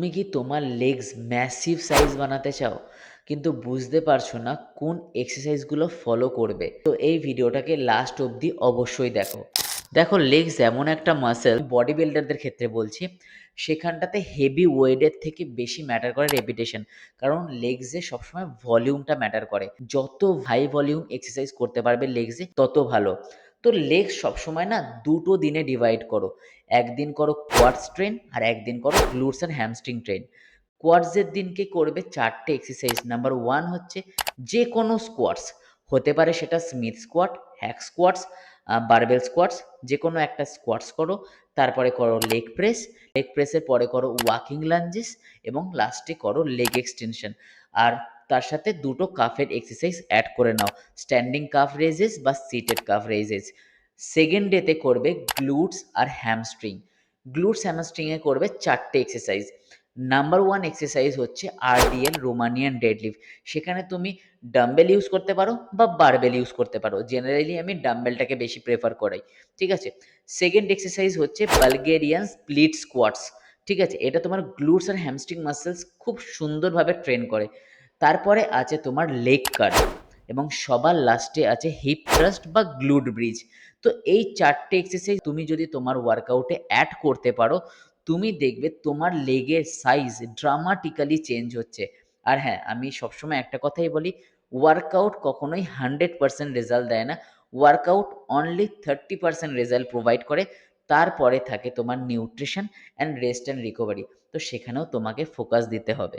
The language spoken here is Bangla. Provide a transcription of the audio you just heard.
তুমি কি তোমার লেগস ম্যাসিভ সাইজ বানাতে চাও কিন্তু বুঝতে পারছো না কোন এক্সারসাইজগুলো ফলো করবে? তো এই ভিডিওটাকে লাস্ট অবধি অবশ্যই দেখো। দেখো, লেগস এমন একটা মাসেল, বডি বিল্ডারদের ক্ষেত্রে বলছি, সেখানটাতে হেভি ওয়েটের থেকে বেশি ম্যাটার করে রেপিটেশন। কারণ লেগসে সবসময় ভলিউমটা ম্যাটার করে, যত হাই ভলিউম এক্সারসাইজ করতে পারবে লেগসে তত ভালো। তো লেগস সবসময় না দুটো দিনে ডিভাইড করো। একদিন করো কোয়াডস ট্রেন আর একদিন করো গ্লুটস অ্যান্ড হ্যামস্ট্রিং ট্রেন। কোয়াডসের দিনকে করবে চারটে এক্সারসাইজ। নাম্বার ওয়ান হচ্ছে যে কোনো স্কোয়াটস, হতে পারে সেটা Smith squat, hack squats, barbell squats, যে কোনো একটা স্কোয়াটস করো। তারপরে করো লেগ প্রেস, লেগ প্রেসের পরে করো ওয়াকিং লাঞ্জেস, এবং লাস্টে করো লেগ এক্সটেনশন। আর তার সাথে দুটো কাফের এক্সারসাইজ অ্যাড করে নাও, স্ট্যান্ডিং কাফ রেজেস বা সিটেড কাফ রেজেস। সেকেন্ড ডেতে করবে গ্লুটস আর হ্যামস্ট্রিং। গ্লুটস হ্যামস্ট্রিংয়ে করবে চারটে এক্সারসাইজ। নাম্বার ওয়ান এক্সারসাইজ হচ্ছে আরডিএল রোমানিয়ান ডেডলিফট। সেখানে তুমি ডাম্বেল ইউজ করতে পারো বা বারবেল ইউজ করতে পারো। জেনারেলি আমি ডাম্বেলটাকে বেশি প্রেফার করাই। ঠিক আছে। সেকেন্ড এক্সারসাইজ হচ্ছে বালগেরিয়ান স্প্লিট স্কোয়াটস। ঠিক আছে, এটা তোমার গ্লুটস আর হ্যামস্ট্রিং মাসেলস খুব সুন্দরভাবে ট্রেন করে। তারপরে আছে তোমার লেগ কার্ল, এবং সবার লাস্টে আছে হিপ থ্রাস্ট বা গ্লুট ব্রিজ। তো এই চারটে এক্সারসাইজ তুমি যদি তোমার ওয়ার্কআউটে অ্যাড করতে পারো, তুমি দেখবে তোমার লেগের সাইজ ড্রামাটিক্যালি চেঞ্জ হচ্ছে। আর হ্যাঁ, আমি সবসময় একটা কথাই বলি, ওয়ার্কআউট কখনোই 100% রেজাল্ট দেয় না। ওয়ার্কআউট অনলি 30% রেজাল্ট প্রোভাইড করে। তারপরে থাকে তোমার nutrition and rest and recovery. তো সেখানেও তোমাকে ফোকাস দিতে হবে।